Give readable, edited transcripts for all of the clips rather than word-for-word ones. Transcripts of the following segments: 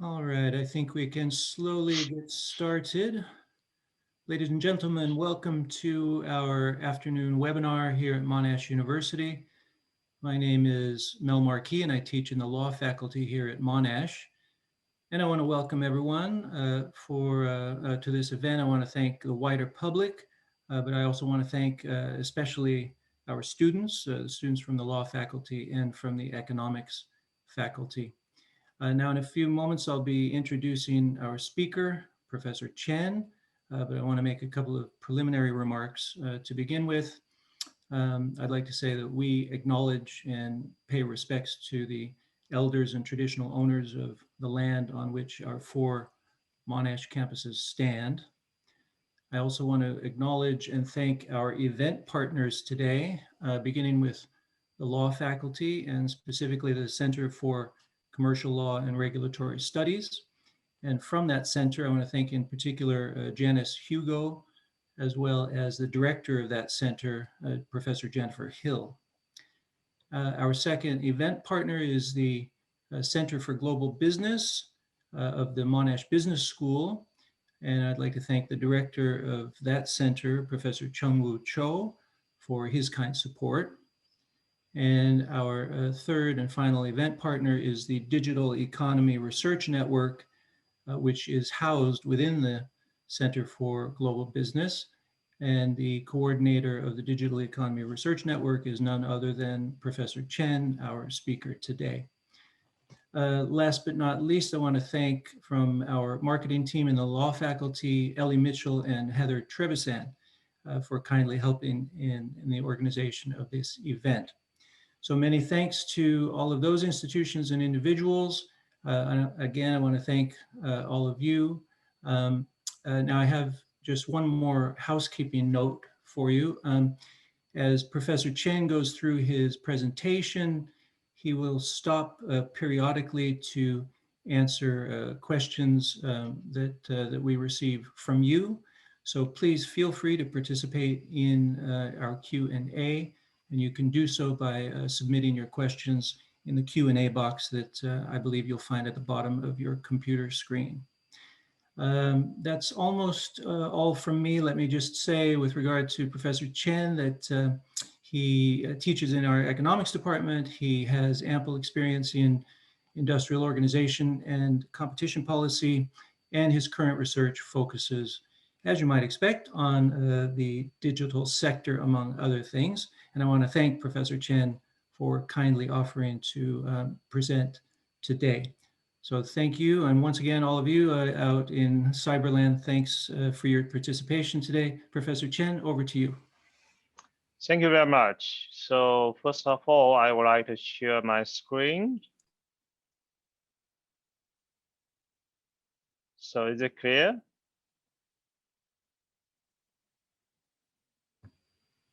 All right, I think we can slowly get started. Ladies and gentlemen, welcome to our afternoon webinar here at Monash University. My name is Mel Marquis and I teach in the law faculty here at Monash. And I want to welcome everyone to this event. I want to thank the wider public, but I also want to thank especially our students, the students from the law faculty and from the economics faculty. Now, in a few moments, I'll be introducing our speaker, Professor Chen, but I want to make a couple of preliminary remarks to begin with. I'd like to say that we acknowledge and pay respects to the elders and traditional owners of the land on which our 4 Monash campuses stand. I also want to acknowledge and thank our event partners today, beginning with the law faculty and specifically the Center for Commercial Law and Regulatory Studies. And from that center, I want to thank in particular Janice Hugo, as well as the director of that center, Professor Jennifer Hill. Our second event partner is the Center for Global Business of the Monash Business School. And I'd like to thank the director of that center, Professor Chung-Woo Cho, for his kind support. And our third and final event partner is the Digital Economy Research Network, which is housed within the Center for Global Business. And the coordinator of the Digital Economy Research Network is none other than Professor Chen, our speaker today. Last but not least, I want to thank from our marketing team in the law faculty, Ellie Mitchell and Heather Trevisan, for kindly helping in the organization of this event. So many thanks to all of those institutions and individuals. Again, I want to thank all of you. Now I have just one more housekeeping note for you. As Professor Chen goes through his presentation, he will stop periodically to answer questions that we receive from you. So please feel free to participate in our Q&A, and you can do so by submitting your questions in the Q&A box that I believe you'll find at the bottom of your computer screen. That's almost all from me. Let me just say with regard to Professor Chen that he teaches in our economics department. He has ample experience in industrial organization and competition policy, and his current research focuses, as you might expect, on the digital sector, among other things. And I want to thank Professor Chen for kindly offering to present today. So thank you. And once again, all of you out in Cyberland, thanks for your participation today. Professor Chen, over to you. Thank you very much. So first of all, I would like to share my screen. So is it clear?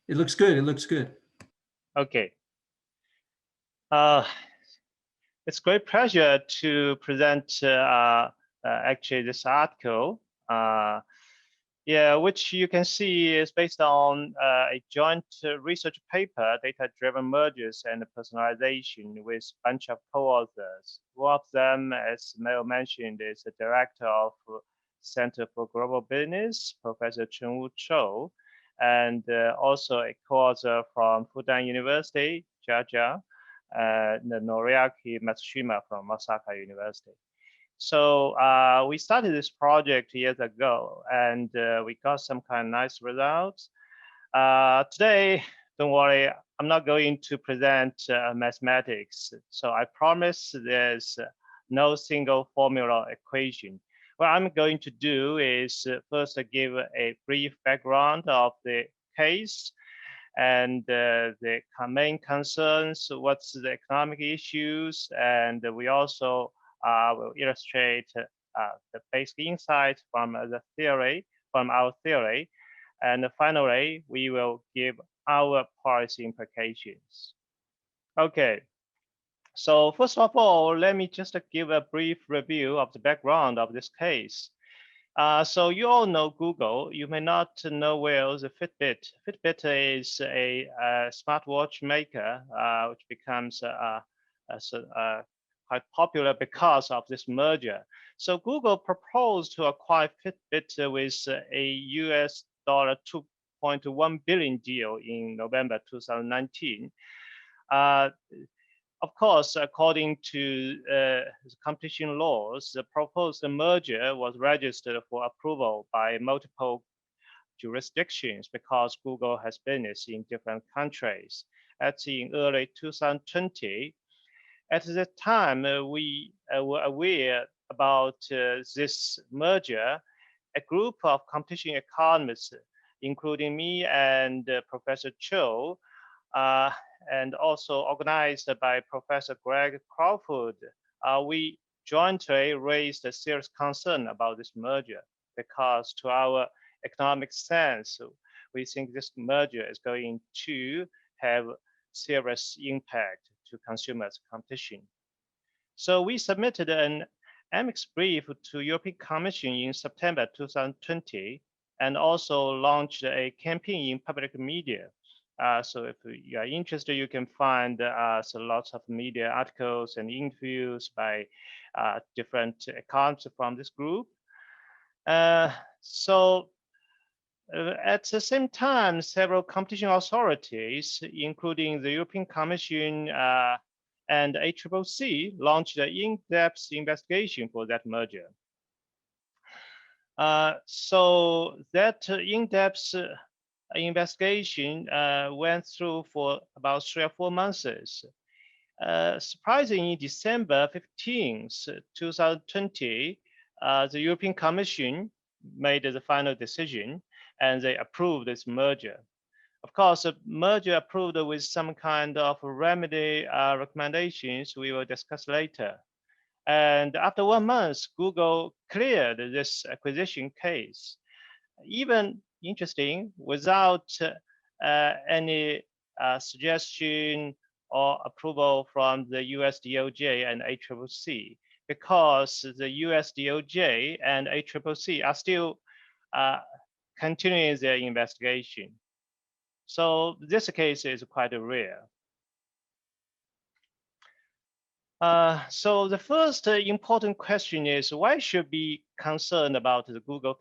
It looks good. It looks good. Okay. It's a great pleasure to present actually this article. Which you can see is based on a joint research paper, Data-Driven Mergers and Personalization, with a bunch of co-authors. One of them, as Mel mentioned, is the director of Center for Global Business, Professor Chung-Woo Cho, and also a co-author from Fudan University, Georgia, and Noriaki Matsushima from Osaka University. So we started this project years ago, and we got some kind of nice results. Today, don't worry, I'm not going to present mathematics. So I promise there's no single formula equation. What I'm going to do is first give a brief background of the case and the main concerns, what's the economic issues, and we also will illustrate the basic insights from our theory, and finally we will give our policy implications. Okay, so first of all, let me just give a brief review of the background of this case. So you all know Google. You may not know well the Fitbit. Fitbit is a smartwatch maker, which becomes quite popular because of this merger. So Google proposed to acquire Fitbit with a US dollar 2.1 billion deal in November 2019. Of course, according to competition laws, the proposed merger was registered for approval by multiple jurisdictions because Google has business in different countries. That's in early 2020. At the time, we were aware about this merger. A group of competition economists, including me and Professor Cho, and also organized by Professor Greg Crawford, we jointly raised a serious concern about this merger because to our economic sense, we think this merger is going to have serious impact to consumers' competition. So we submitted an amicus brief to European Commission in September 2020 and also launched a campaign in public media. So if you are interested, you can find lots of media articles and interviews by different accounts from this group. At the same time, several competition authorities, including the European Commission and ACCC, launched an in-depth investigation for that merger. So that in-depth investigation went through for about 3 or 4 months. Surprisingly, December 15th, 2020, the European Commission made the final decision and they approved this merger. Of course, the merger approved with some kind of remedy recommendations we will discuss later. And after 1 month, Google cleared this acquisition case. Even interesting, without any suggestion or approval from the US DOJ and ACCC, because the US DOJ and ACCC are still continuing their investigation. So this case is quite rare. So the first important question is, why should be concerned about the Google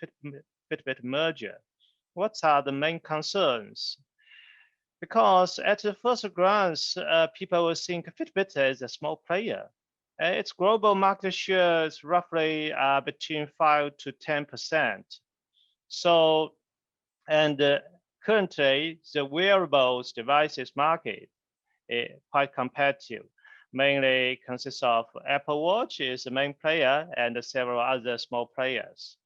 Fitbit merger? What are the main concerns? Because at the first glance, people will think Fitbit is a small player. Its global market share is roughly between 5 to 10%. So, and currently, the wearables devices market is quite competitive. Mainly consists of Apple Watch is the main player and several other small players.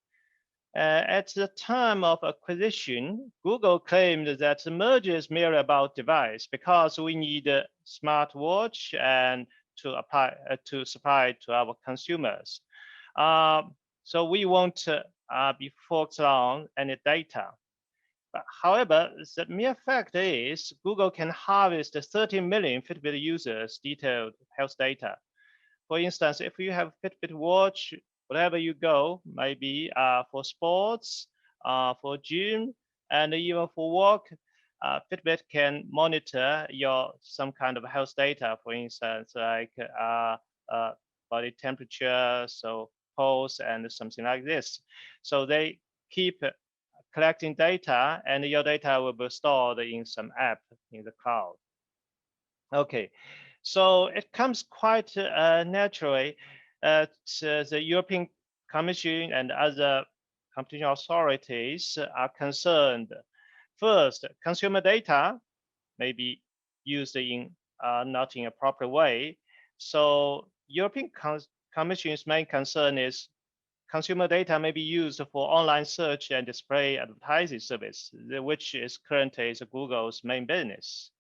At the time of acquisition, Google claimed that the merger is merely about device because we need a smartwatch and to supply to our consumers. So we won't be focused on any data. But however, the mere fact is Google can harvest 30 million Fitbit users' detailed health data. For instance, if you have Fitbit watch, wherever you go, maybe for sports, for gym, and even for work, Fitbit can monitor your some kind of health data, for instance, like body temperature, so pulse, and something like this. So they keep collecting data, and your data will be stored in some app in the cloud. Okay, so it comes quite naturally that the European Commission and other competition authorities are concerned. First, consumer data may be used in not in a proper way. So European Commission's main concern is consumer data may be used for online search and display advertising service, which is currently Google's main business.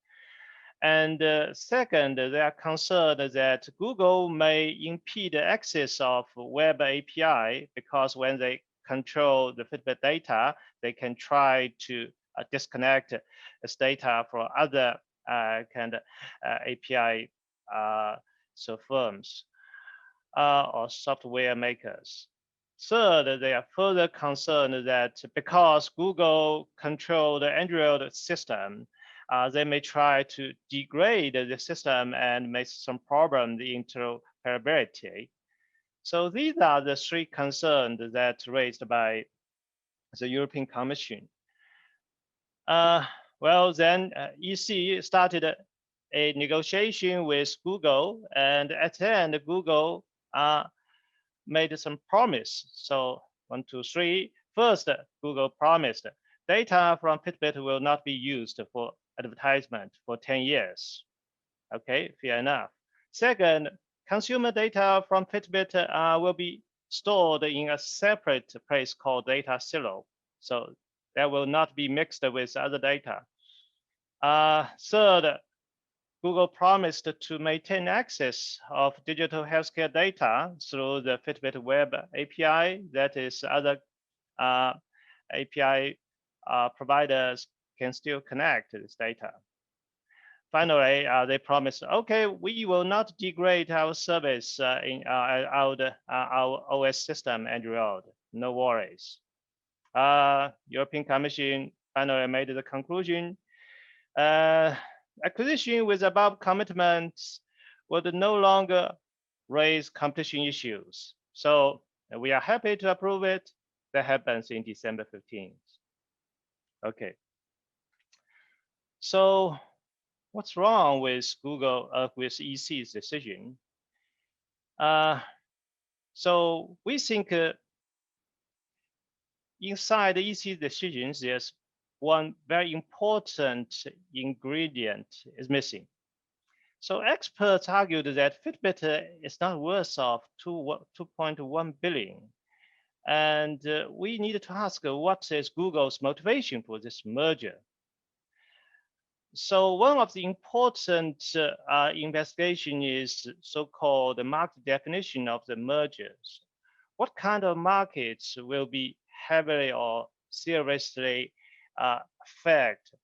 And second, they are concerned that Google may impede the access of web API because when they control the Fitbit data, they can try to disconnect this data from other kind of API firms or software makers. Third, they are further concerned that because Google controls the Android system, they may try to degrade the system and make some problem into interoperability. So these are the three concerns that raised by the European Commission. Well, then EC started a negotiation with Google, and at the end, Google made some promise. So 1, 2, 3. First, Google promised data from Fitbit will not be used for advertisement for 10 years. Okay, fair enough. Second, consumer data from Fitbit will be stored in a separate place called data silo. So that will not be mixed with other data. Third, Google promised to maintain access of digital healthcare data through the Fitbit web API. That is, other API providers can still connect this data. Finally, they promised, okay, we will not degrade our service in our OS system Android. No worries. European Commission finally made the conclusion. Acquisition with above commitments would no longer raise competition issues. So we are happy to approve it. That happens in December 15th. Okay. So what's wrong with Google, with EC's decision? So we think inside the EC decisions, there's one very important ingredient is missing. So experts argued that Fitbit is not worth of 2.1 billion. And we need to ask what is Google's motivation for this merger? So one of the important investigation is so-called market definition of the mergers. What kind of markets will be heavily or seriously affected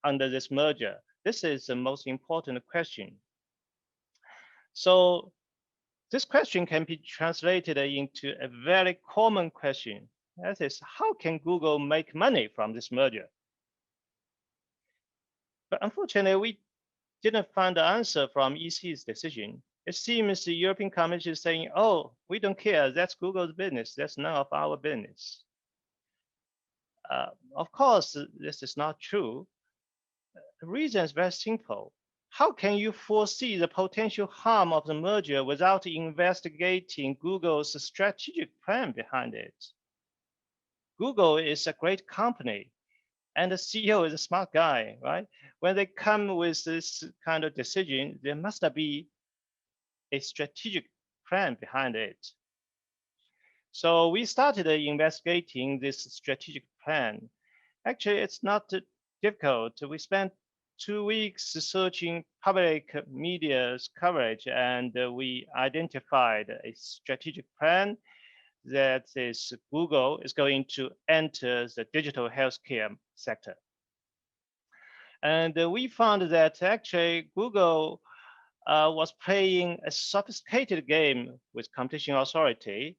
under this merger? This is the most important question. So this question can be translated into a very common question. That is, how can Google make money from this merger? But unfortunately, we didn't find the answer from EC's decision. It seems the European Commission is saying, oh, we don't care, that's Google's business, that's none of our business. Of course, this is not true. The reason is very simple. How can you foresee the potential harm of the merger without investigating Google's strategic plan behind it? Google is a great company, and the CEO is a smart guy, right? When they come with this kind of decision, there must be a strategic plan behind it. So we started investigating this strategic plan. Actually, it's not difficult. We spent 2 weeks searching public media's coverage, and we identified a strategic plan that is Google is going to enter the digital healthcare sector. And we found that actually Google was playing a sophisticated game with competition authority.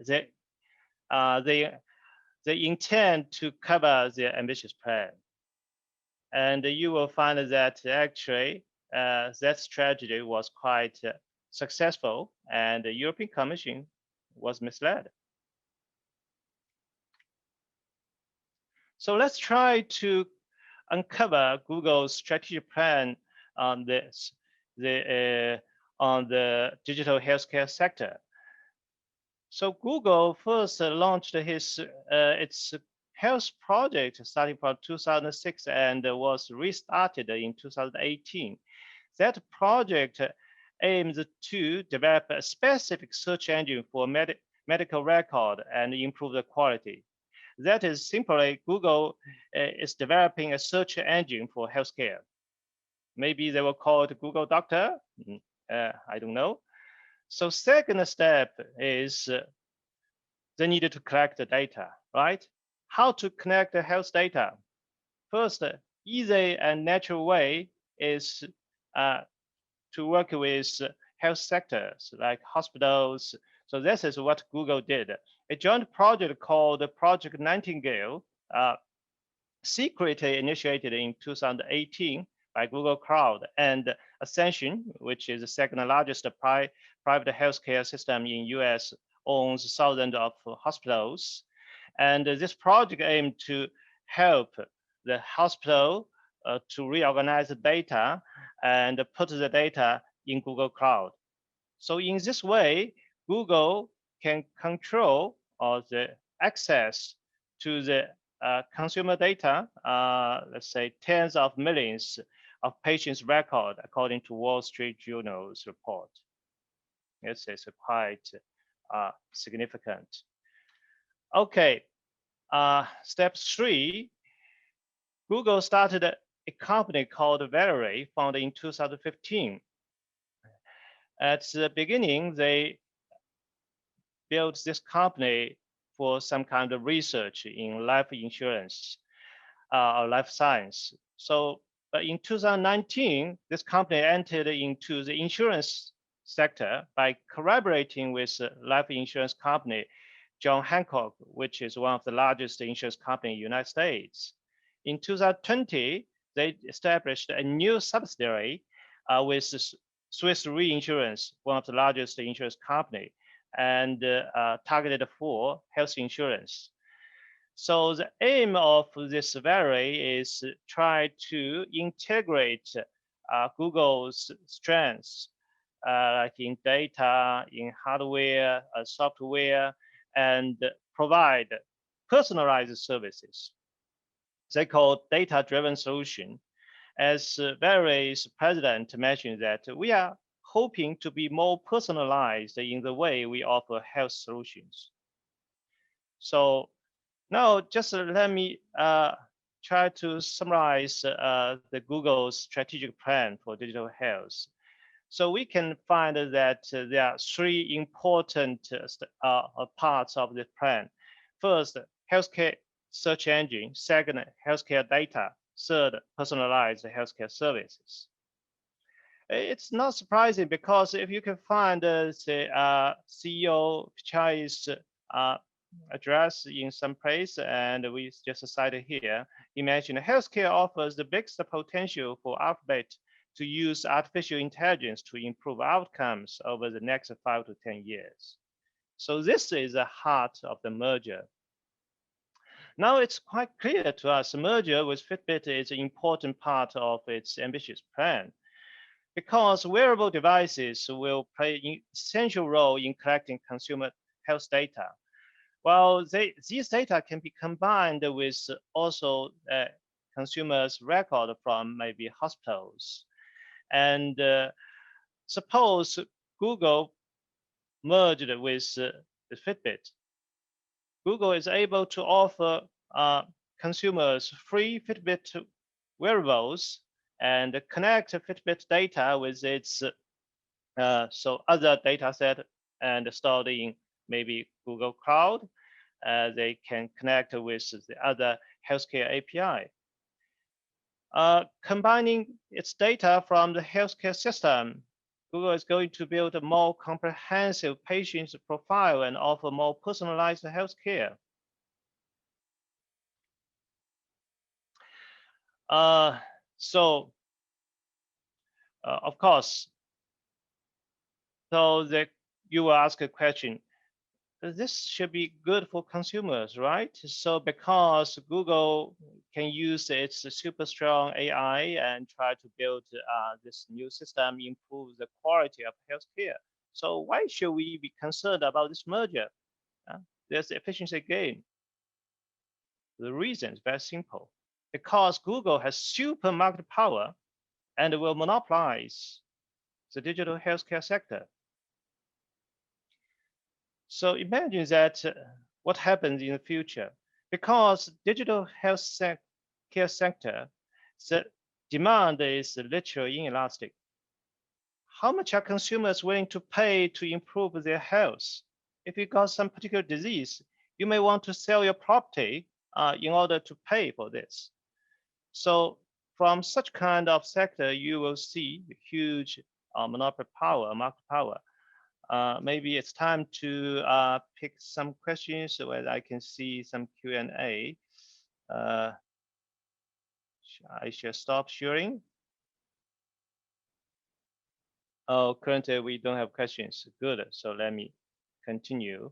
They intend to cover their ambitious plan. And you will find that actually that strategy was quite successful, and the European Commission was misled. So let's try to uncover Google's strategic plan on this, on the digital healthcare sector. So Google first launched its health project starting from 2006 and was restarted in 2018. That project aims to develop a specific search engine for medical record and improve the quality. That is simply Google is developing a search engine for healthcare. Maybe they will call it Google Doctor. I don't know. So second step is they needed to collect the data, right? How to connect the health data? First, easy and natural way is to work with health sectors like hospitals. So this is what Google did. A joint project called Project Nightingale, secretly initiated in 2018 by Google Cloud, and Ascension, which is the second largest private healthcare system in US, owns thousands of hospitals. And this project aimed to help the hospital to reorganize the data and put the data in Google Cloud. So in this way, Google can control the access to the consumer data, let's say tens of millions of patients' record, according to Wall Street Journal's report. It's quite significant. Okay, step 3, Google started a company called Valerie, founded in 2015. At the beginning, they built this company for some kind of research in life insurance or life science. So but in 2019, this company entered into the insurance sector by collaborating with a life insurance company, John Hancock, which is one of the largest insurance companies in the United States. In 2020, they established a new subsidiary with Swiss Reinsurance, one of the largest insurance company, and targeted for health insurance. So the aim of this Valerie is try to integrate Google's strengths, like in data, in hardware, software, and provide personalized services. They call data-driven solution. As Valerie's president mentioned that we are hoping to be more personalized in the way we offer health solutions. So now just let me try to summarize the Google's strategic plan for digital health. So we can find that there are 3 important parts of the plan. First, healthcare search engine. Second, healthcare data. Third, personalized healthcare services. It's not surprising because if you can find the CEO Chai's address in some place, and we just cited here, he mentioned healthcare offers the biggest potential for Alphabet to use artificial intelligence to improve outcomes over the next 5 to 10 years. So this is the heart of the merger. Now it's quite clear to us the merger with Fitbit is an important part of its ambitious plan because wearable devices will play an essential role in collecting consumer health data. Well, these data can be combined with also consumers' record from maybe hospitals. And suppose Google merged with Fitbit. Google is able to offer consumers free Fitbit wearables and connect Fitbit data with its other data set and stored in maybe Google Cloud. They can connect with the other healthcare API. Combining its data from the healthcare system, Google is going to build a more comprehensive patient profile and offer more personalized healthcare. Of course, so you will ask a question, this should be good for consumers, right? So because Google can use its super strong AI and try to build this new system, improve the quality of healthcare. So why should we be concerned about this merger? There's efficiency gain. The reason is very simple. Because Google has super market power and will monopolize the digital healthcare sector. So imagine that what happens in the future, because digital health care sector, the demand is literally inelastic. How much are consumers willing to pay to improve their health? If you got some particular disease, you may want to sell your property in order to pay for this. So from such kind of sector, you will see huge monopoly power, market power. Maybe it's time to pick some questions so that I can see some Q&A. I shall stop sharing. Oh, currently we don't have questions. Good. So let me continue.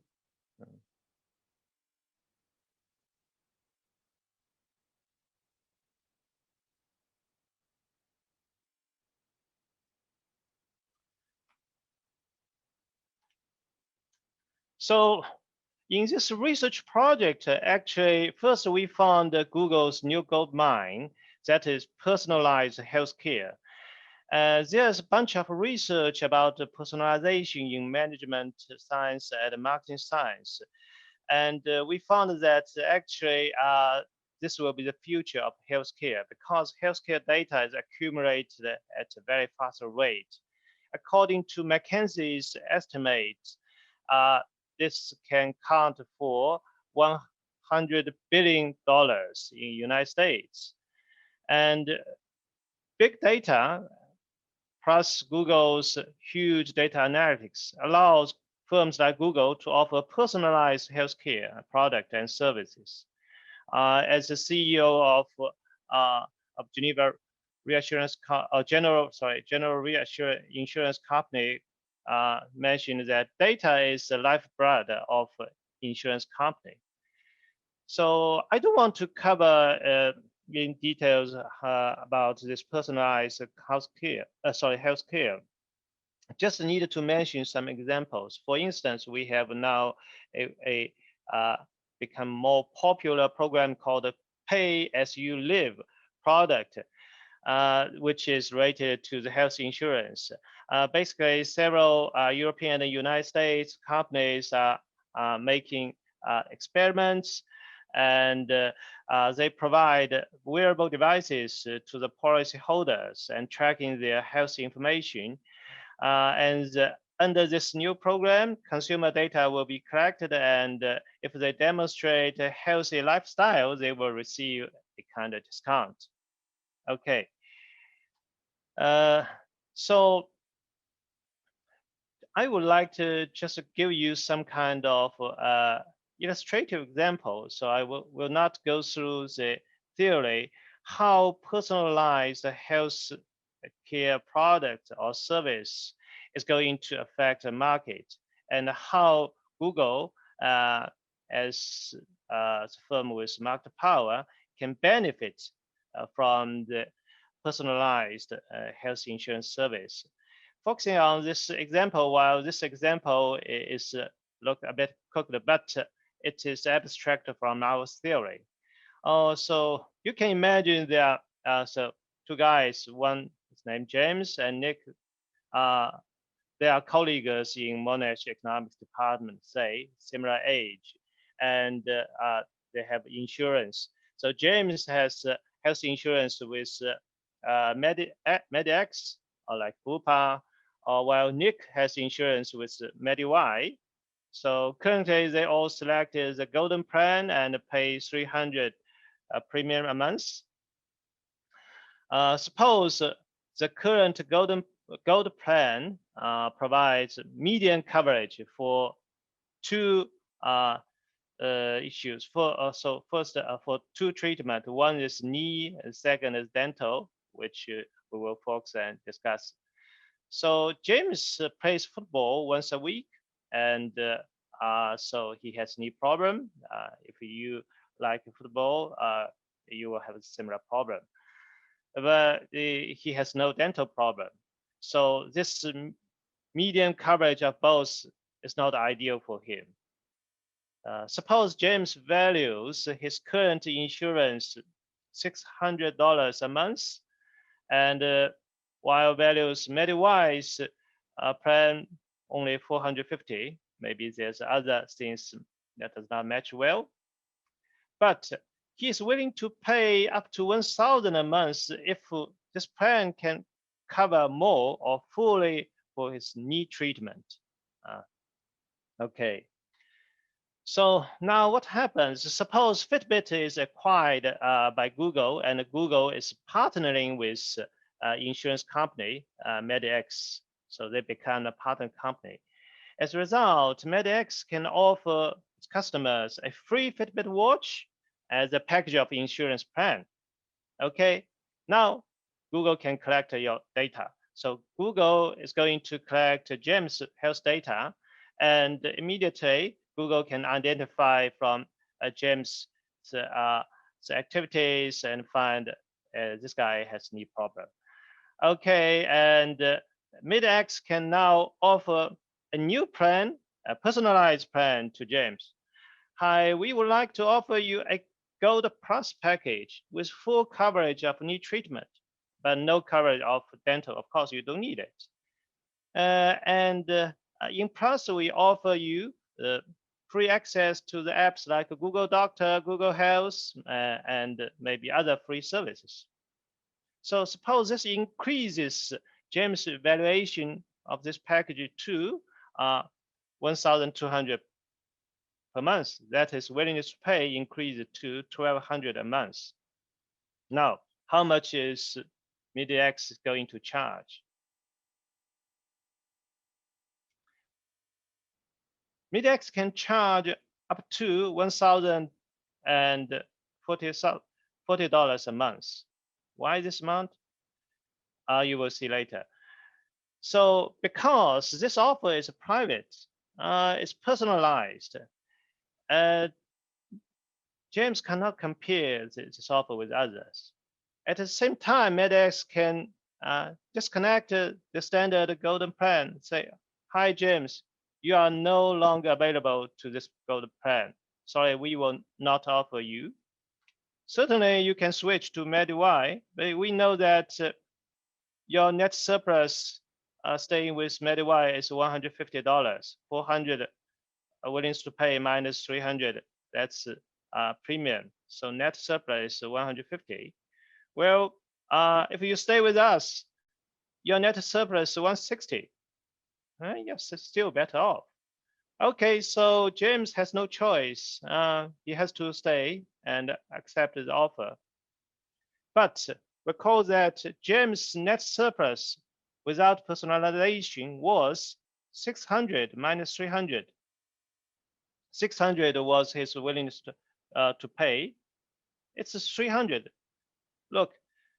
So in this research project, actually, first we found Google's new gold mine, that is personalized healthcare. There's a bunch of research about personalization in management science and marketing science. And we found that actually this will be the future of healthcare because healthcare data is accumulated at a very fast rate. According to McKinsey's estimates, uh, this can count for $100 billion in the United States. And big data plus Google's huge data analytics allows firms like Google to offer personalized healthcare product and services. As the CEO of Geneva Reassurance General Reassurance Insurance Company mentioned that data is the lifeblood of insurance company. So I don't want to cover in details about this personalized healthcare. Just needed to mention some examples. For instance, we have now a become more popular program called the Pay as You Live product, which is related to the health insurance. Basically, several European and United States companies are making experiments, and they provide wearable devices to the policyholders and tracking their health information. Under this new program, consumer data will be collected, and if they demonstrate a healthy lifestyle, they will receive a kind of discount. Okay. So I would like to just give you some kind of illustrative example. So I will not go through the theory, how personalized health care product or service is going to affect the market, and how Google, as a firm with market power, can benefit from the personalized health insurance service. Focusing on this example, while this example is look a bit cooked, but it is abstract from our theory. So you can imagine there are so two guys, one is named James and Nick. They are colleagues in Monash economics department, say similar age, and they have insurance. So James has health insurance with MediX or like Bupa, while Nick has insurance with MediY. So currently they all selected the golden plan and pay 300 premium a month. Suppose the current gold plan provides median coverage for two issues. So first for two treatment, one is knee, and second is dental, which we will focus and discuss. So James plays football once a week, and so he has knee problem. If you like football, you will have a similar problem. But he has no dental problem. So this median coverage of both is not ideal for him. Suppose James values his current insurance $600 a month, and while values MediWise plan only 450, maybe there's other things that does not match well, but he is willing to pay up to 1,000 a month if this plan can cover more or fully for his knee treatment. Okay. So now what happens? Suppose Fitbit is acquired by Google, and Google is partnering with insurance company, MediX. So they become a partner company. As a result, MediX can offer its customers a free Fitbit watch as a package of insurance plan. Okay, now Google can collect your data. So Google is going to collect James' health data, and immediately Google can identify from James' the activities and find this guy has knee problem. Okay, and MidX can now offer a new plan, a personalized plan to James. Hi, we would like to offer you a Gold Plus package with full coverage of knee treatment, but no coverage of dental. Of course, you don't need it. And in Plus, we offer you free access to the apps like Google Doctor, Google Health, and maybe other free services. So suppose this increases James' valuation of this package to 1,200 per month. That is willingness to pay increased to 1,200 a month. Now, how much is MidX going to charge? MidX can charge up to $1,040 a month. Why this amount? You will see later. So because this offer is private, it's personalized, James cannot compare this offer with others. At the same time, MedX can disconnect the standard golden plan. Say, hi, James, you are no longer available to this golden plan. Sorry, we will not offer you. Certainly, you can switch to MediY, but we know that your net surplus staying with MediY is $150, 400 willingness to pay minus 300. That's premium. So net surplus is 150. Well, if you stay with us, your net surplus is 160. Yes, it's still better off. Okay, so James has no choice. He has to stay and accept the offer. But recall that James' net surplus without personalization was 600 minus 300. 600 was his willingness to pay. It's 300. Look,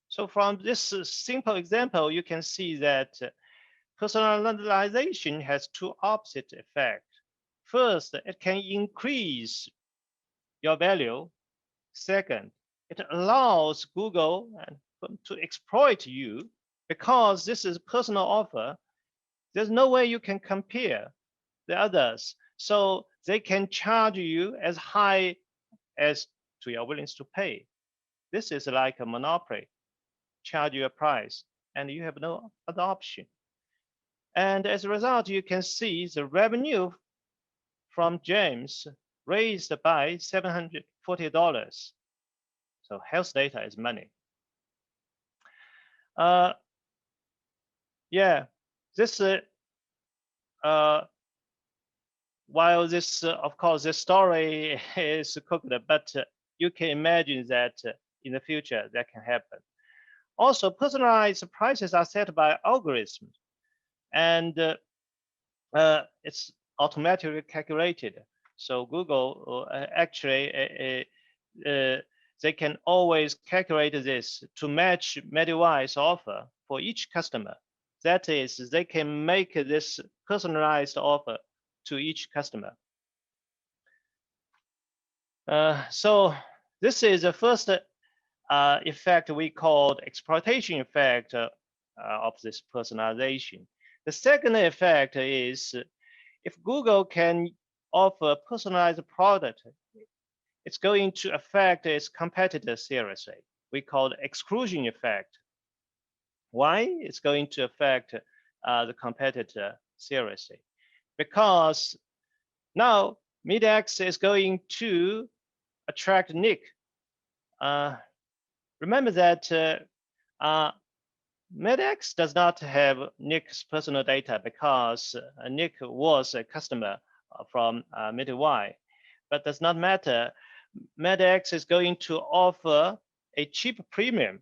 so from this simple example, you can see that personalization has two opposite effects. First, it can increase your value. Second, it allows Google to exploit you because this is a personal offer. There's no way you can compare the others. So they can charge you as high as to your willingness to pay. This is like a monopoly. Charge you a price and you have no other option. And as a result, you can see the revenue from James raised by $740. So health data is money. Yeah, this while this, of course, this story is cooked, but you can imagine that in the future that can happen. Also, personalized prices are set by algorithms, and it's automatically calculated. So Google actually they can always calculate this to match MediWi's offer for each customer. That is, they can make this personalized offer to each customer. So this is the first effect we called exploitation effect of this personalization. The second effect is if Google can offer personalized product, it's going to affect its competitor seriously. We call it exclusion effect. Why? It's going to affect the competitor seriously. Because now MidX is going to attract Nick. Remember that MedX does not have Nick's personal data because Nick was a customer from MidY, but does not matter. MedX is going to offer a cheap premium,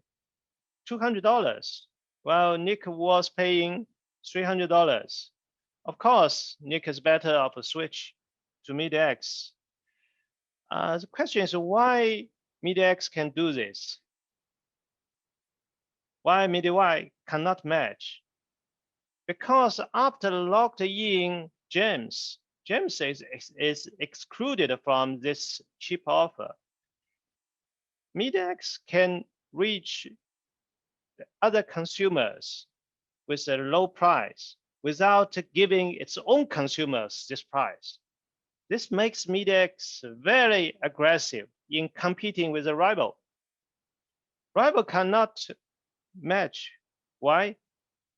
$200, while Nick was paying $300. Of course, Nick is better off a switch to MidX. The question is why MidX can do this? Why MidY cannot match? because after locked in James is excluded from this cheap offer. MediaX can reach other consumers with a low price without giving its own consumers this price. This makes MediaX very aggressive in competing with a rival. Rival cannot match. Why?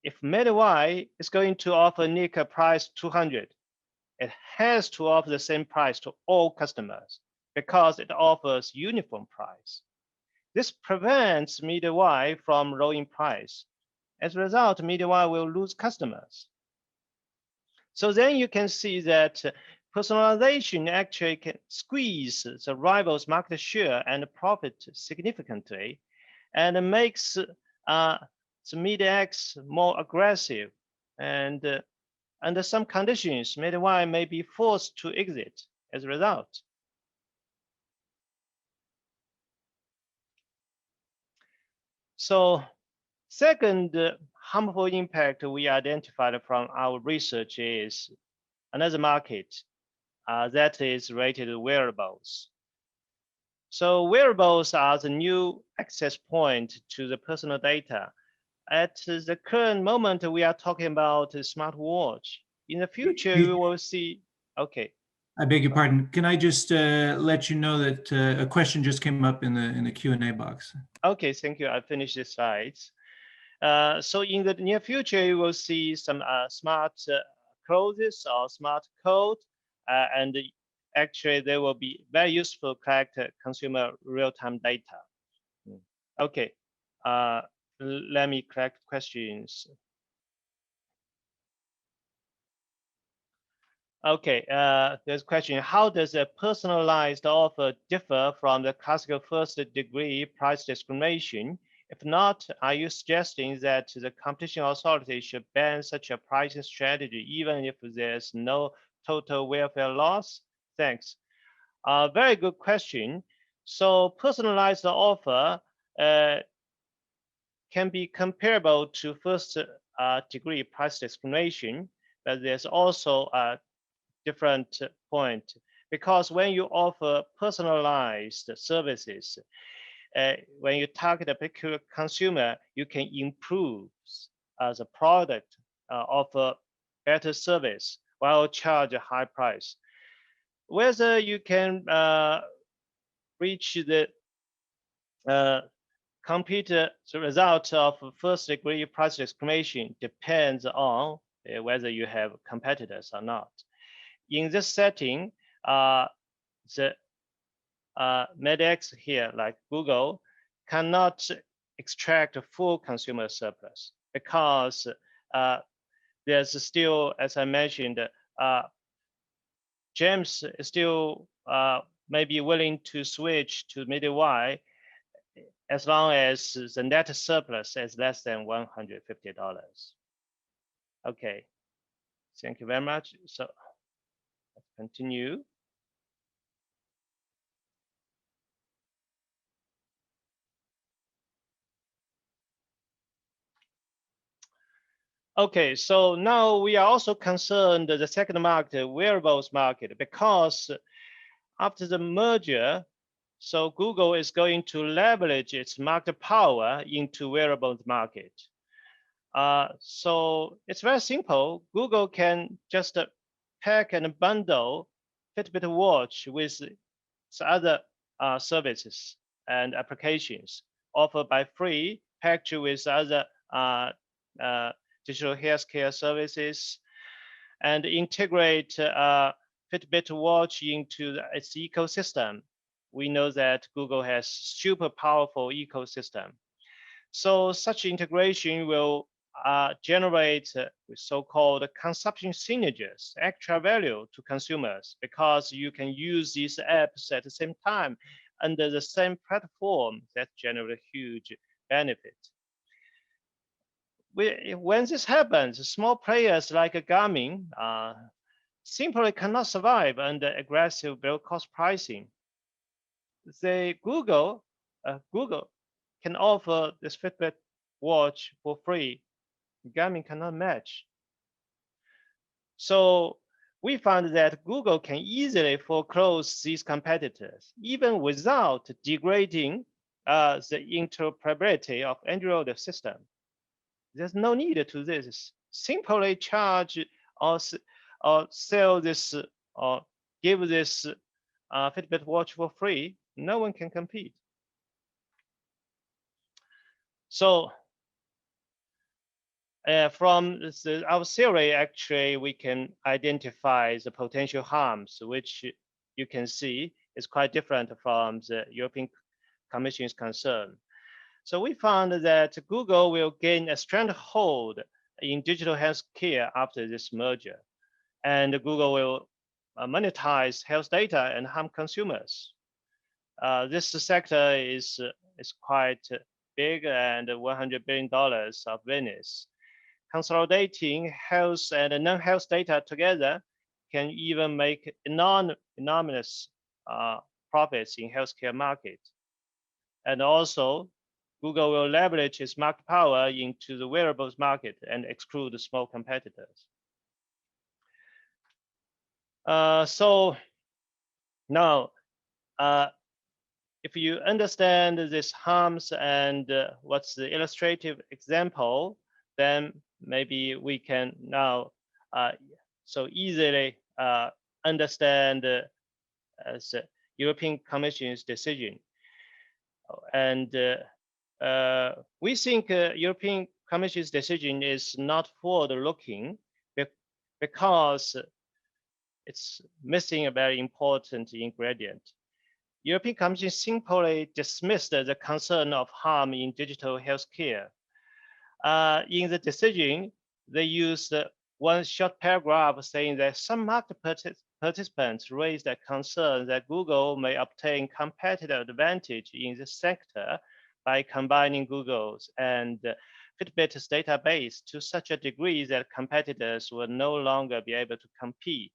If MediaY is going to offer Nick a price 200, it has to offer the same price to all customers because it offers uniform price. This prevents MediaY from lowering price. As a result, MediaY will lose customers. So then you can see that personalization actually can squeeze the rival's market share and profit significantly, and makes the MediaX more aggressive. And under some conditions, MediaY may be forced to exit as a result. So second harmful impact we identified from our research is another market that is related to wearables. So wearables are the new access point to the personal data. At the current moment, we are talking about a smartwatch. In the future, we will see, okay. I beg your pardon. Can I just let you know that a question just came up in the Q&A box? Okay, thank you. I finished the slides. So in the near future, you will see some smart clothes or smart code, and actually they will be very useful to collect consumer real-time data. Okay, let me collect questions. Okay, there's a question. How does a personalized offer differ from the classical first degree price discrimination? If not, are you suggesting that the competition authority should ban such a pricing strategy even if there's no total welfare loss? Thanks. Very good question. So personalized offer can be comparable to first degree price discrimination, but there's also a different point, because when you offer personalized services, when you target a particular consumer, you can improve the product, offer better service while charge a high price. Whether you can reach the the result of first degree price discrimination depends on whether you have competitors or not. In this setting, the MediaX here, like Google, cannot extract a full consumer surplus because there's still, as I mentioned, James is still maybe willing to switch to MediaY as long as the net surplus is less than $150. Okay, thank you very much. So let's continue. Okay, so now we are also concerned the second market, wearables market, because after the merger, so Google is going to leverage its market power into wearables market. So it's very simple. Google can just pack and bundle Fitbit watch with other services and applications offered by free, packaged with other digital healthcare services, and integrate Fitbit watch into its ecosystem. We know that Google has super powerful ecosystem. So such integration will generate so-called consumption synergies, extra value to consumers, because you can use these apps at the same time under the same platform that generate huge benefit. When this happens, small players like Garmin simply cannot survive under aggressive below-cost pricing. Google can offer this Fitbit watch for free. Garmin cannot match. So we found that Google can easily foreclose these competitors, even without degrading the interoperability of Android system. There's no need to this. Simply charge or, or sell this or give this Fitbit watch for free. No one can compete. So from our theory, actually, we can identify the potential harms, which you can see is quite different from the European Commission's concern. So we found that Google will gain a stranglehold in digital healthcare after this merger, and Google will monetize health data and harm consumers. This sector is quite big and $100 billion of business. Consolidating health and non-health data together can even make enormous profits in healthcare market. And also, Google will leverage its market power into the wearables market and exclude small competitors. So now, if you understand these harms and what's the illustrative example, then maybe we can now so easily understand the European Commission's decision. And we think European Commission's decision is not forward-looking because it's missing a very important ingredient. European Commission simply dismissed the concern of harm in digital healthcare. In the decision, they used one short paragraph saying that some market participants raised a concern that Google may obtain competitive advantage in this sector by combining Google's and Fitbit's database to such a degree that competitors will no longer be able to compete.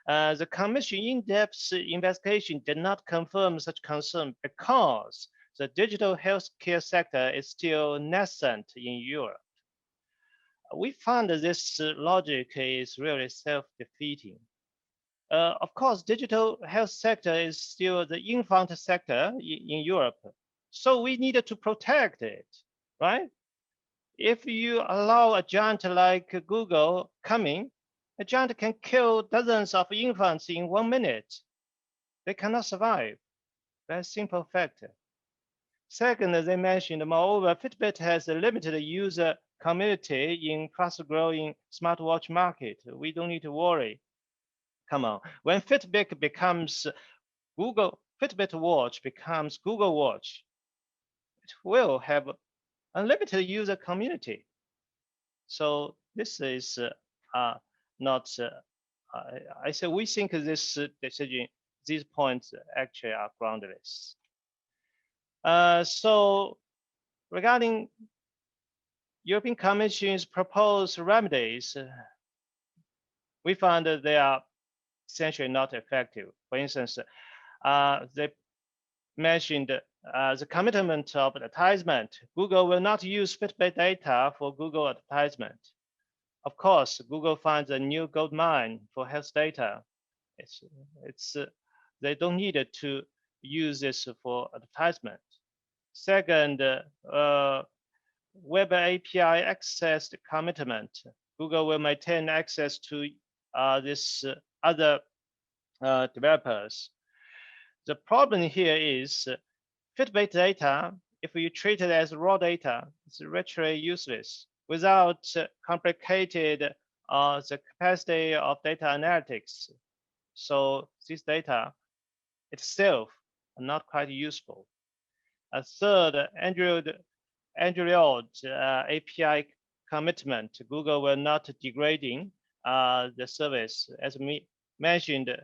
The Commission in-depth investigation did not confirm such concern because the digital healthcare sector is still nascent in Europe. We found that this logic is really self-defeating. Of course, digital health sector is still the infant sector in Europe, so we needed to protect it, right? If you allow a giant like Google coming, a giant can kill dozens of infants in 1 minute. They cannot survive. Very simple fact. Second, they mentioned, moreover, Fitbit has a limited user community in fast-growing smartwatch market. We don't need to worry. Come on, when Fitbit becomes Fitbit watch becomes Google Watch, it will have unlimited user community. So this is not, I say we think this decision, these points actually are groundless. So regarding European Commission's proposed remedies, we found that they are essentially not effective. For instance, they mentioned the commitment of advertisement. Google will not use Fitbit data for Google advertisement. Of course, Google finds a new gold mine for health data. They don't need to use this for advertisement. Second, web API access commitment. Google will maintain access to this other developers. The problem here is Fitbit data, if you treat it as raw data, it's virtually useless without complicated the capacity of data analytics. So this data itself are not quite useful. A third, Android API commitment. Google will not degrading the service. As mentioned,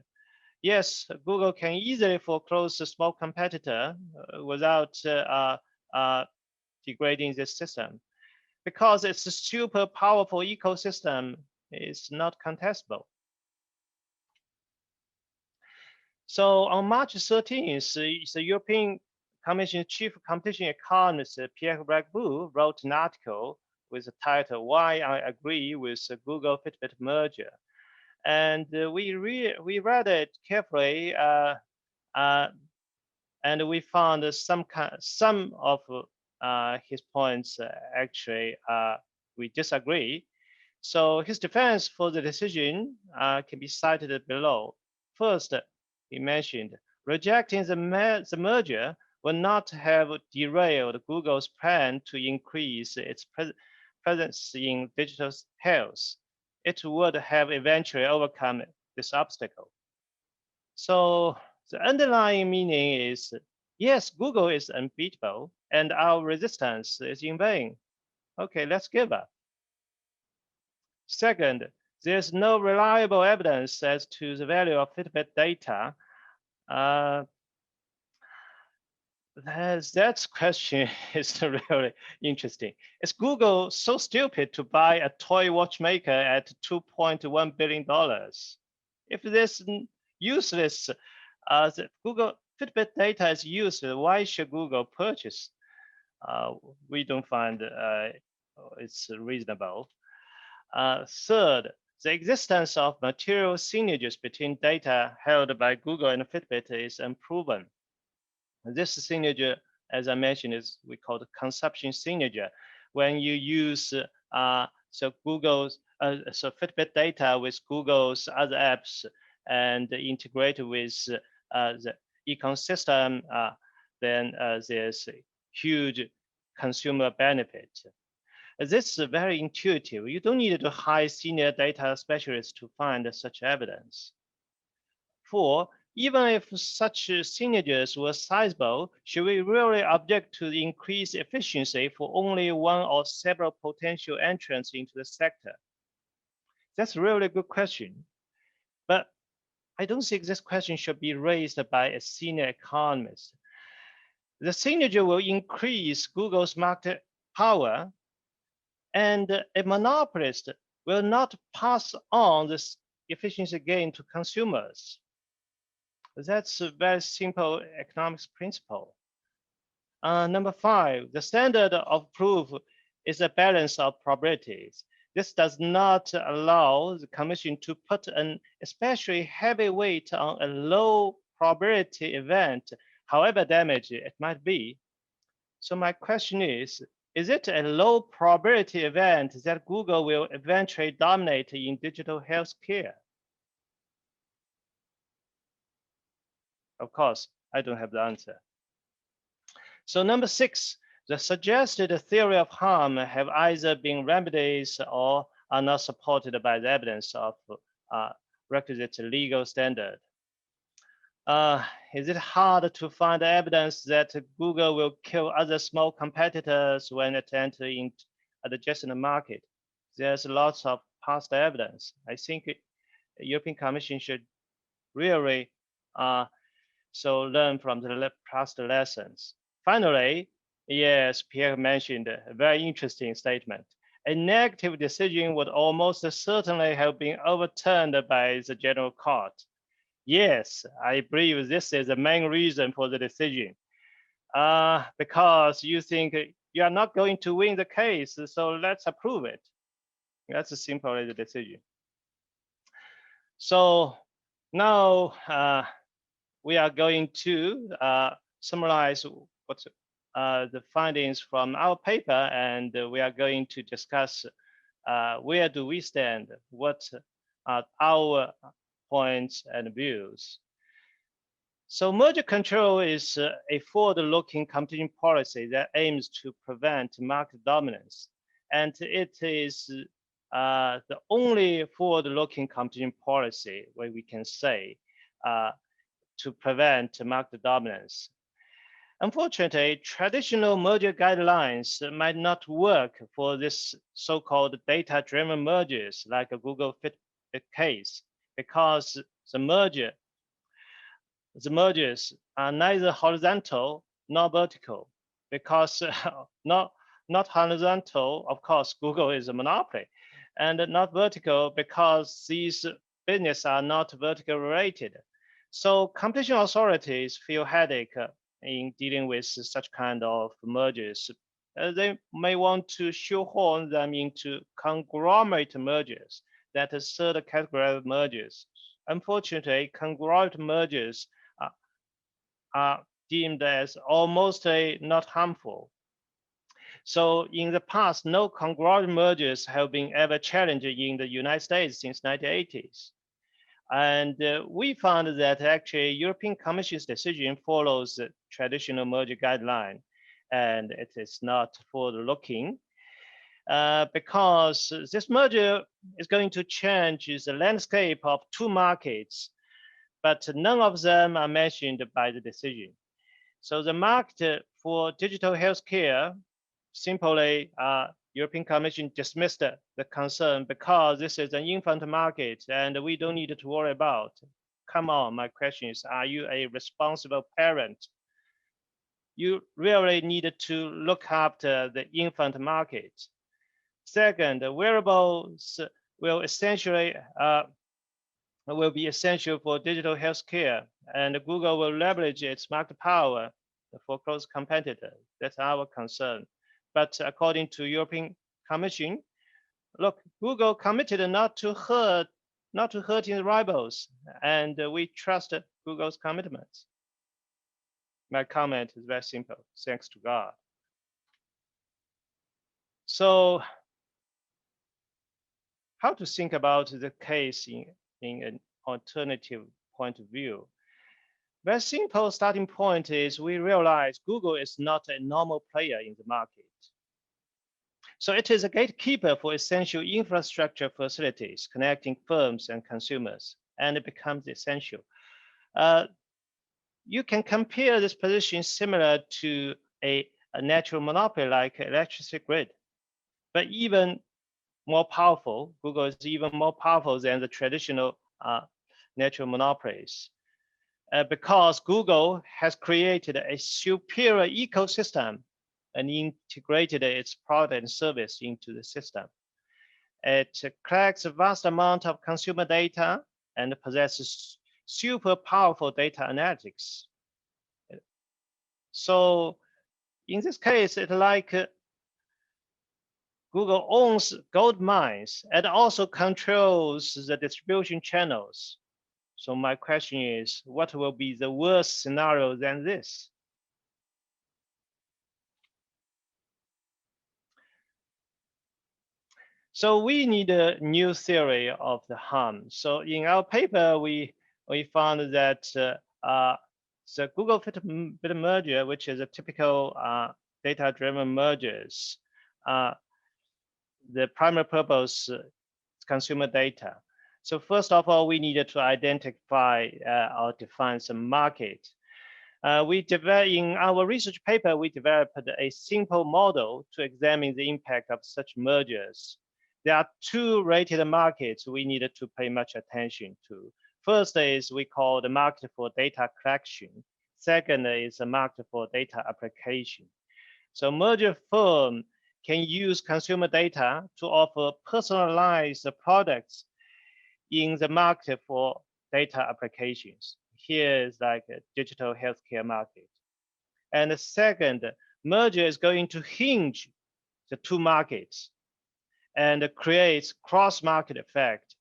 yes, Google can easily foreclose a small competitor without degrading the system, because it's a super powerful ecosystem. It's not contestable. So on March 13th, the European Commission Chief Competition Economist Pierre Ragbou wrote an article with the title "Why I Agree with the Google Fitbit Merger," and we read it carefully, and we found some of his points actually we disagree. So his defense for the decision can be cited below. First, he mentioned rejecting the merger will not have derailed Google's plan to increase its presence in digital health. It would have eventually overcome this obstacle. So the underlying meaning is, yes, Google is unbeatable and our resistance is in vain. Okay, let's give up. Second, there's no reliable evidence as to the value of Fitbit data. That question is really interesting. Is Google so stupid to buy a toy watchmaker at $2.1 billion? If this useless, the Google Fitbit data is useless, why should Google purchase? We don't find it's reasonable. Third, the existence of material synergies between data held by Google and Fitbit is unproven. This synergy, as I mentioned, is we call the consumption synergy. When you use Google's Fitbit data with Google's other apps and integrate with the ecosystem, then there's a huge consumer benefit. This is very intuitive. You don't need to hire senior data specialists to find such evidence. Four, even if such synergies were sizable, should we really object to the increased efficiency for only one or several potential entrants into the sector? That's really a good question. But I don't think this question should be raised by a senior economist. The synergy will increase Google's market power, and a monopolist will not pass on this efficiency gain to consumers. That's a very simple economics principle. Number five, the standard of proof is a balance of probabilities. This does not allow the commission to put an especially heavy weight on a low probability event, however damaging it might be. So my question is it a low probability event that Google will eventually dominate in digital healthcare? Of course, I don't have the answer. So number six, the suggested theory of harm have either been remedies or are not supported by the evidence of requisite legal standard. Is it hard to find evidence that Google will kill other small competitors when it enters into the adjacent market? There's lots of past evidence. I think the European Commission should really learn from the past lessons. Finally, yes, Pierre mentioned a very interesting statement. A negative decision would almost certainly have been overturned by the General Court. Yes, I believe this is the main reason for the decision. Because you think you are not going to win the case, so let's approve it. That's as simple as the decision. So now we are going to summarize what the findings from our paper, and we are going to discuss where do we stand, what are our points and views. So merger control is a forward-looking competition policy that aims to prevent market dominance. And it is the only forward-looking competition policy where we can say to prevent market dominance. Unfortunately, traditional merger guidelines might not work for this so-called data-driven mergers like a Google Fitbit case, because the mergers are neither horizontal nor vertical. Because not horizontal, of course, Google is a monopoly, and not vertical because these businesses are not vertical related. So competition authorities feel headache in dealing with such kind of mergers they may want to shoehorn them into conglomerate mergers, that is third category of mergers. Unfortunately, conglomerate mergers are deemed as almost not harmful. So in the past, no conglomerate mergers have been ever challenged in the United States since 1980s. And we found that actually European Commission's decision follows the traditional merger guideline, and it is not forward-looking because this merger is going to change the landscape of two markets, but none of them are mentioned by the decision. So the market for digital healthcare, simply European Commission dismissed the concern because this is an infant market and we don't need to worry about. Come on, my question is, are you a responsible parent? You really need to look after the infant market. Second, wearables will essentially will be essential for digital healthcare, and Google will leverage its market power for close competitors. That's our concern. But according to European Commission, look, Google committed not to hurting rivals, and we trust Google's commitments. My comment is very simple. Thanks to God. So, how to think about the case in an alternative point of view? Very simple starting point is we realize Google is not a normal player in the market. So it is a gatekeeper for essential infrastructure facilities connecting firms and consumers, and it becomes essential. You can compare this position similar to a natural monopoly like electricity grid, but even more powerful. Google is even more powerful than the traditional natural monopolies because Google has created a superior ecosystem and integrated its product and service into the system. It collects a vast amount of consumer data and possesses super powerful data analytics. So in this case, it's like Google owns gold mines and also controls the distribution channels. So my question is, what will be the worst scenario than this? So we need a new theory of the harm. So in our paper, we found that the Google Fitbit merger, which is a typical data-driven mergers, the primary purpose is consumer data. So first of all, we needed to identify or define some market. In our research paper, we developed a simple model to examine the impact of such mergers. There are two rated markets we needed to pay much attention to. First is we call the market for data collection. Second is the market for data application. So merger firm can use consumer data to offer personalized products in the market for data applications. Here is like a digital healthcare market. And the second, merger is going to hinge the two markets and creates cross-market effect.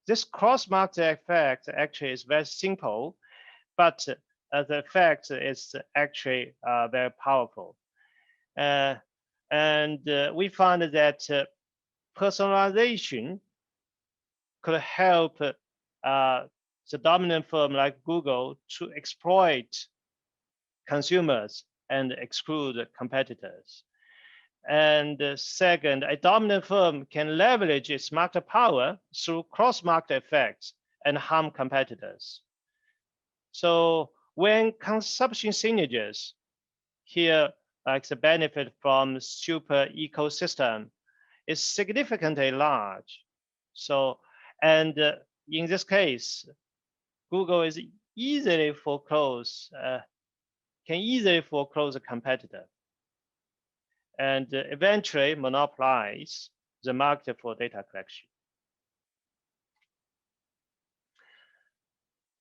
This cross-market effect actually is very simple, but the effect is actually very powerful. We found that personalization could help the dominant firm like Google to exploit consumers and exclude competitors. And second, a dominant firm can leverage its market power through cross-market effects and harm competitors. So when consumption synergies, here like the benefit from super ecosystem is significantly large. So, and in this case, Google is can easily foreclose a competitor and eventually monopolize the market for data collection.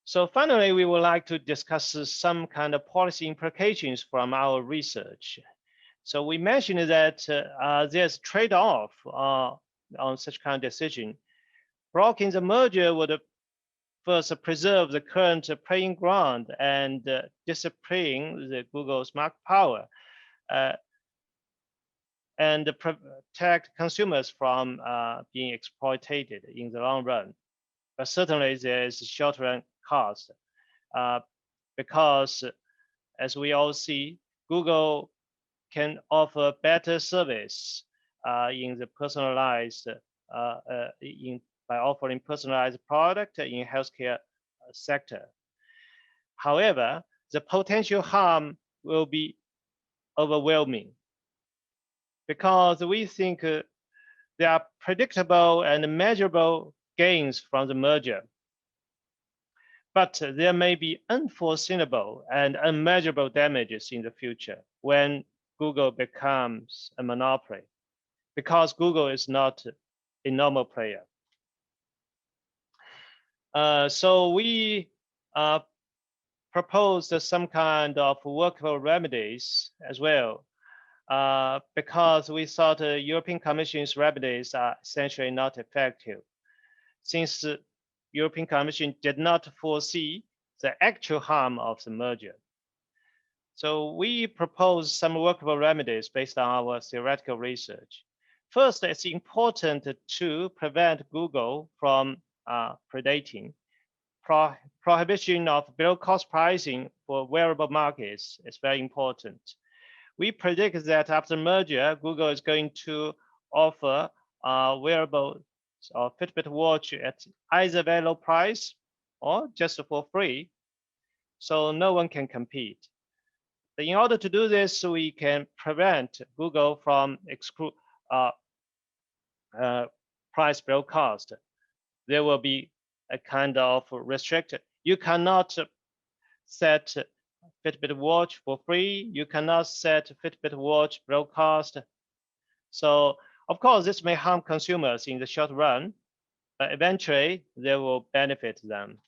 So finally, we would like to discuss some kind of policy implications from our research. So we mentioned that there's trade-off on such kind of decision. Blocking the merger would first preserve the current playing ground and discipline the Google's market power and protect consumers from being exploited in the long run. But certainly there is short-run cost because, as we all see, Google can offer better service in the personalized by offering personalized product in healthcare sector. However, the potential harm will be overwhelming because we think there are predictable and measurable gains from the merger. But there may be unforeseeable and unmeasurable damages in the future when Google becomes a monopoly, because Google is not a normal player. So we proposed some kind of workable remedies as well, because we thought the European Commission's remedies are essentially not effective, since the European Commission did not foresee the actual harm of the merger. So we proposed some workable remedies based on our theoretical research. First, it's important to prevent Google from predating. Prohibition of below-cost pricing for wearable markets is very important. We predict that after merger, Google is going to offer wearable or Fitbit watch at either very low price or just for free, so no one can compete. But in order to do this, we can prevent Google from price below cost. There will be a kind of restricted. You cannot set Fitbit watch for free. You cannot set Fitbit watch below cost. So of course, this may harm consumers in the short run, but eventually they will benefit them.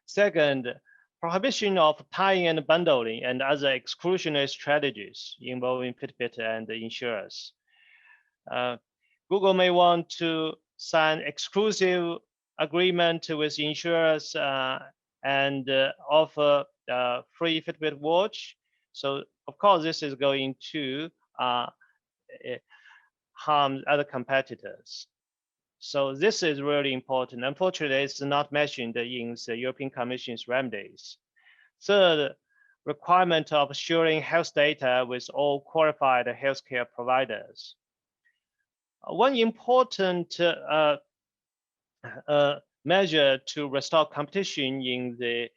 Second, prohibition of tying and bundling and other exclusionary strategies involving Fitbit and the insurers. Google may want to sign exclusive agreement with insurers and offer free Fitbit watch. So of course, this is going to harm other competitors. So this is really important. Unfortunately, it's not mentioned in the European Commission's remedies. Third, requirement of sharing health data with all qualified healthcare providers. One important measure to restore competition in the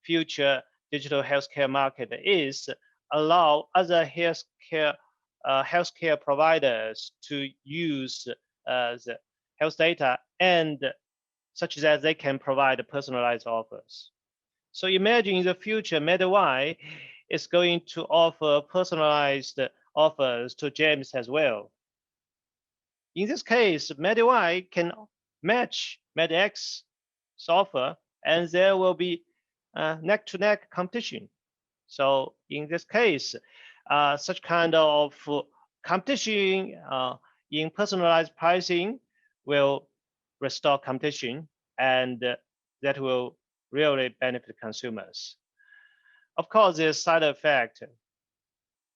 future digital healthcare market is allow other healthcare providers to use the health data and such that they can provide personalized offers. So imagine in the future, MedY is going to offer personalized offers to James as well. In this case, MedY can match MedX's offer, and there will be neck-to-neck competition. So in this case, such kind of competition in personalized pricing will restore competition, and that will really benefit consumers. Of course, there's side effect.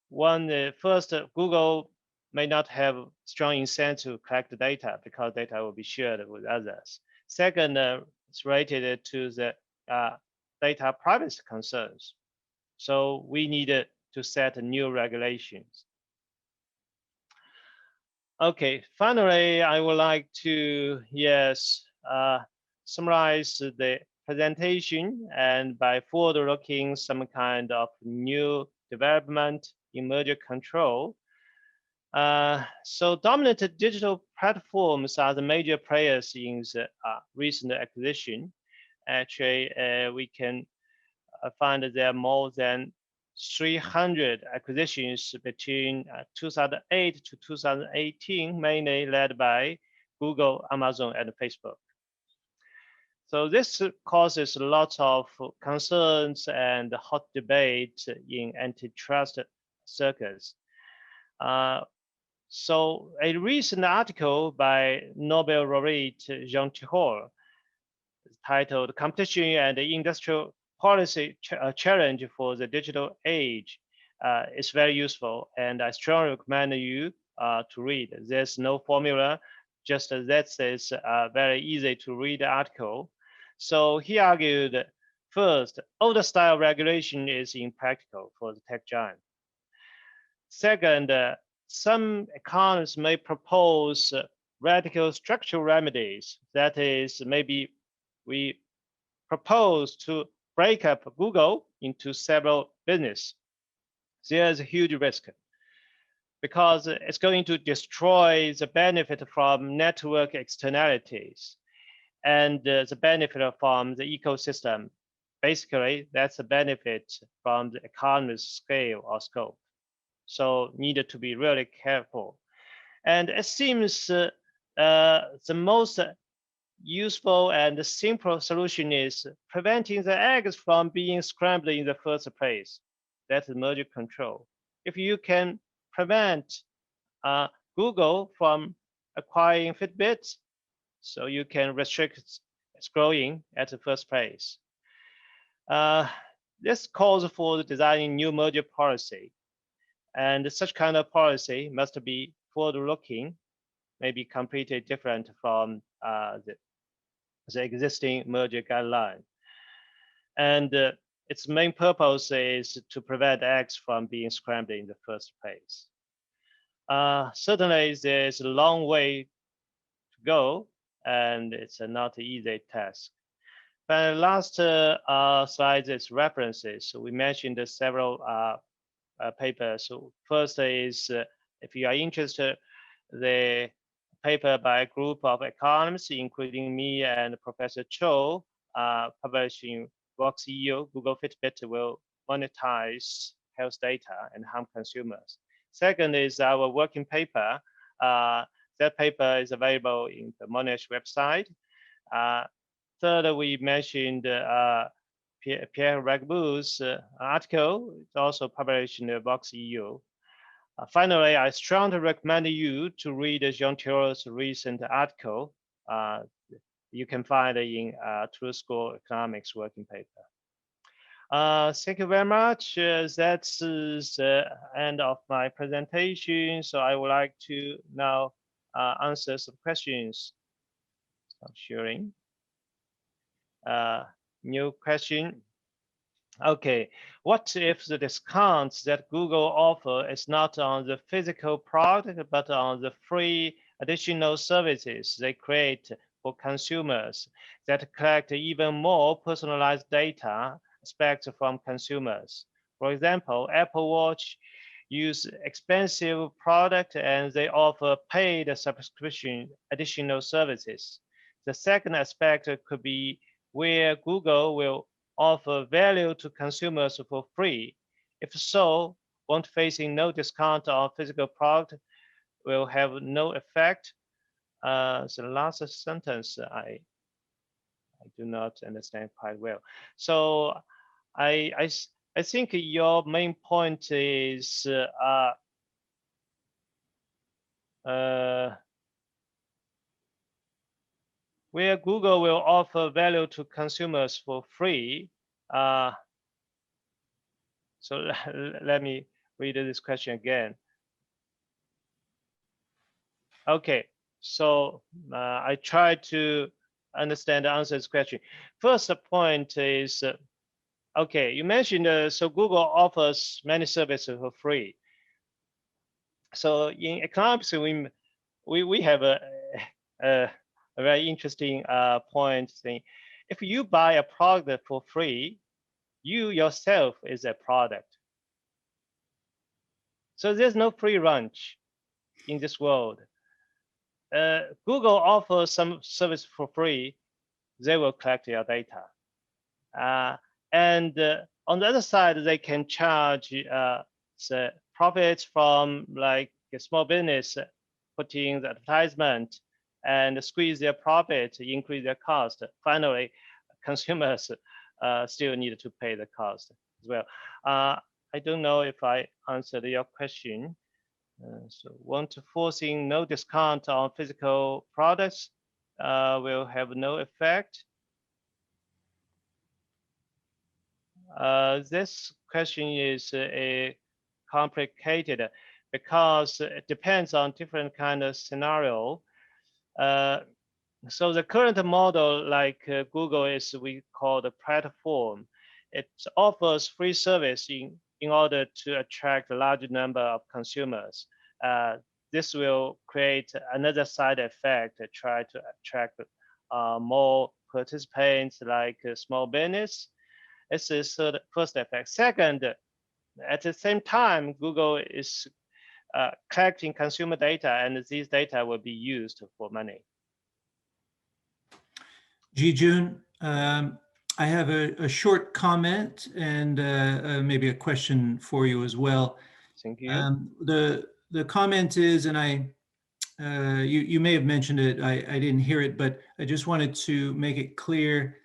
One, first, Google may not have strong incentive to collect the data because data will be shared with others. Second, it's related to the data privacy concerns. So we needed to set new regulations. Okay, finally, I would like to, summarize the presentation and by forward-looking some kind of new development in merger control. So dominant digital platforms are the major players in the recent acquisition. Actually, we can find there are more than 300 acquisitions between 2008 to 2018, mainly led by Google, Amazon, and Facebook. So this causes lots of concerns and hot debate in antitrust circus. So a recent article by Nobel laureate Jean Tirole titled "Competition and Industrial Policy Challenge for the Digital Age" is very useful, and I strongly recommend you to read. There's no formula, just that is a very easy to read article. So he argued, first, older style regulation is impractical for the tech giant. Second, some economists may propose radical structural remedies. That is, maybe we propose to break up Google into several businesses. There's a huge risk because it's going to destroy the benefit from network externalities and the benefit from the ecosystem. Basically, that's the benefit from the economy's scale or scope. So needed to be really careful. And it seems the most useful and simple solution is preventing the eggs from being scrambled in the first place. That's merger control. If you can prevent Google from acquiring Fitbit, so you can restrict its growing at the first place. This calls for designing new merger policy. And such kind of policy must be forward-looking, maybe completely different from the existing merger guideline. And its main purpose is to prevent eggs from being scrambled in the first place. Certainly, there's a long way to go, and it's not an easy task. But last slide is references. So we mentioned several papers. So first is, if you are interested, the paper by a group of economists, including me and Professor Cho, published in Vox EU, Google Fitbit will monetize health data and harm consumers. Second is our working paper. That paper is available in the Monash website. Third, we mentioned Pierre Ragbou's article. It's also published in the Vox EU. Finally, I strongly recommend you to read Jean Tirole's recent article. You can find it in True School Economics working paper. Thank you very much. That's the end of my presentation. So I would like to now answer some questions. Stop sharing. New question. Okay, what if the discounts that Google offer is not on the physical product, but on the free additional services they create for consumers that collect even more personalized data aspects from consumers? For example, Apple Watch use expensive product and they offer paid subscription additional services. The second aspect could be where Google will offer value to consumers for free. If so, won't facing no discount on physical product will have no effect? The last sentence I do not understand quite well. So I think your main point is where Google will offer value to consumers for free. So let me read this question again. Okay, so I try to understand and answer this question. First point is, okay, you mentioned, so Google offers many services for free. So in economics, we have a very interesting point thing. If you buy a product for free, you yourself is a product. So there's no free lunch in this world. Google offers some service for free, they will collect your data. And on the other side, they can charge the profits from like a small business putting the advertisement and squeeze their profit, increase their cost. Finally, consumers still need to pay the cost as well. I don't know if I answered your question. So want to forcing no discount on physical products will have no effect. This question is complicated because it depends on different kind of scenario. Uh, so the current model, like Google, is we call the platform. It offers free service in order to attract a large number of consumers. Uh, this will create another side effect, try to attract more participants like small business. This is the first effect. Second, at the same time, Google is collecting consumer data, and these data will be used for money. Ji-Jun, I have a short comment and maybe a question for you as well. Thank you. The comment is, and you may have mentioned it, I didn't hear it, but I just wanted to make it clear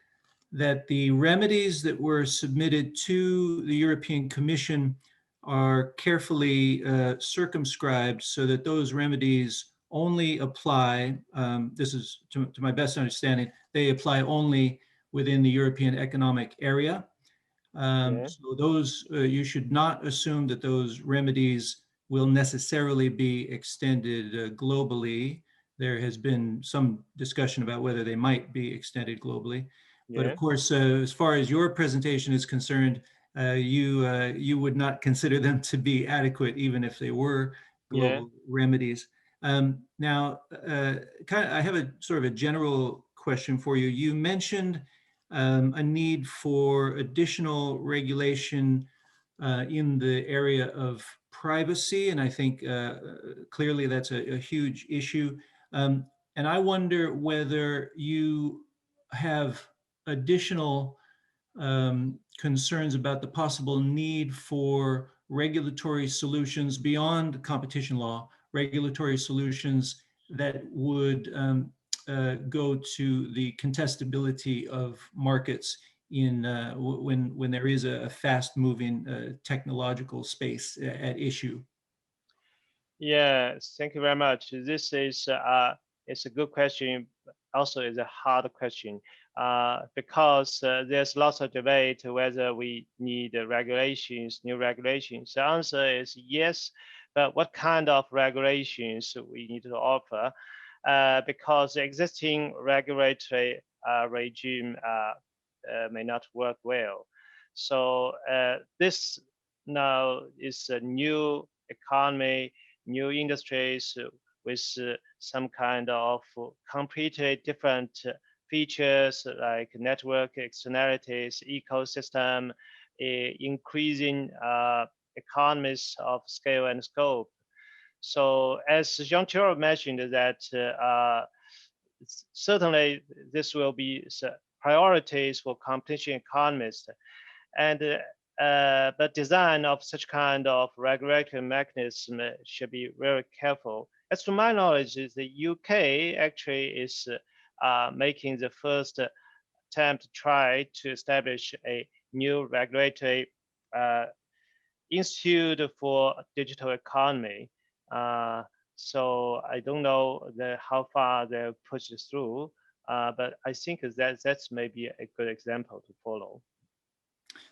that the remedies that were submitted to the European Commission are carefully circumscribed so that those remedies only apply, this is to my best understanding, they apply only within the European Economic Area. Yeah, So those, you should not assume that those remedies will necessarily be extended globally. There has been some discussion about whether they might be extended globally. But of yeah, course, as far as your presentation is concerned, you would not consider them to be adequate, even if they were yeah, global remedies. Now, I have a sort of a general question for you. You mentioned a need for additional regulation in the area of privacy, and I think clearly that's a huge issue. And I wonder whether you have additional concerns about the possible need for regulatory solutions beyond competition law, regulatory solutions that would go to the contestability of markets in when there is a fast-moving technological space at issue. yeah. Thank you very much. This is it's a good question. Also, is a hard question because there's lots of debate whether we need regulations, new regulations. The answer is yes, but what kind of regulations we need to offer? Because the existing regulatory regime may not work well. So this now is a new economy, new industries with some kind of completely different features like network externalities, ecosystem, increasing economies of scale and scope. So as Jean-Pierre mentioned that certainly this will be priorities for competition economists. And the design of such kind of regulatory mechanism should be very careful. As to my knowledge, the UK actually is making the first attempt to try to establish a new regulatory institute for digital economy. So I don't know how far they'll push it through, but I think that's maybe a good example to follow.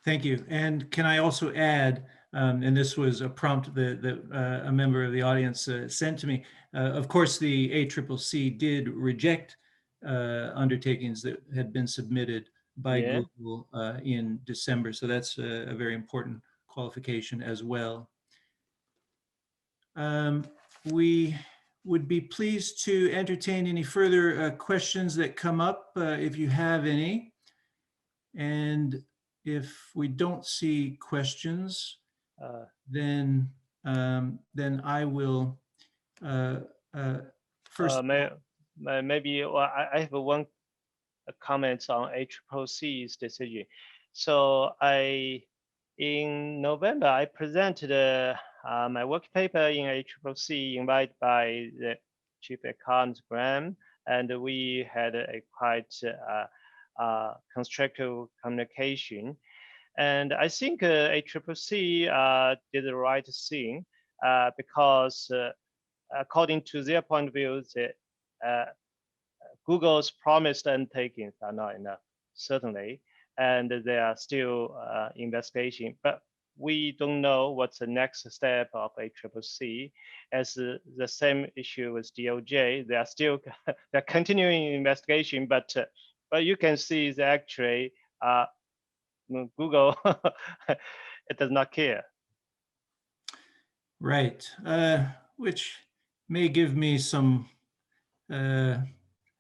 Thank you. And can I also add, and this was a prompt that a member of the audience sent to me. Of course, the ACCC did reject undertakings that had been submitted by Yeah. Google in December. So that's a very important qualification as well. We would be pleased to entertain any further questions that come up if you have any. And if we don't see questions, Uh, then I will first of all, maybe well, I have one comment on ACCC's decision. So in November, I presented my work paper in ACCC, invited by the chief economist Graham, and we had a quite constructive communication. And I think ACCC did the right thing because according to their point of view, Google's promised undertakings are not enough, certainly, and there are still investigation. But we don't know what's the next step of ACCC. As the same issue with DOJ, they are still they're continuing investigation, but you can see that actually Google it does not care. Right, which may give me some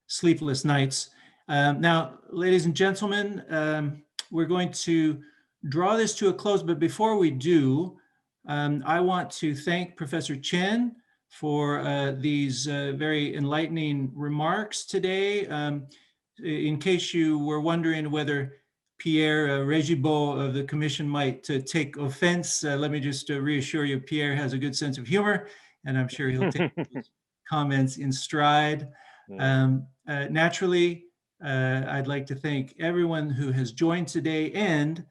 sleepless nights. Now, ladies and gentlemen, we're going to draw this to a close, but before we do, I want to thank Professor Chen for these very enlightening remarks today. In case you were wondering whether Pierre Regibaud of the Commission might take offense, let me just reassure you, Pierre has a good sense of humor, and I'm sure he'll take these comments in stride. Naturally, I'd like to thank everyone who has joined today, and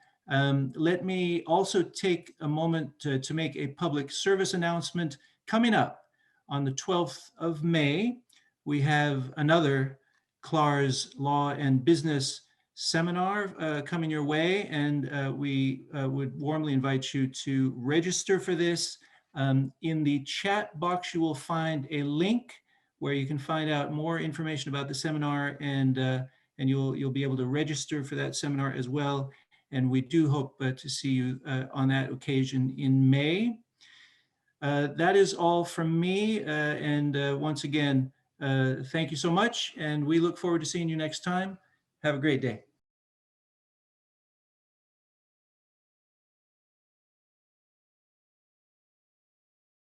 let me also take a moment to make a public service announcement. Coming up on the 12th of May, we have another CLARS Law and Business seminar coming your way, and we would warmly invite you to register for this. In the chat box, you will find a link where you can find out more information about the seminar, and you'll be able to register for that seminar as well. And we do hope to see you on that occasion in May. That is all from me. And once again, thank you so much. And we look forward to seeing you next time. Have a great day.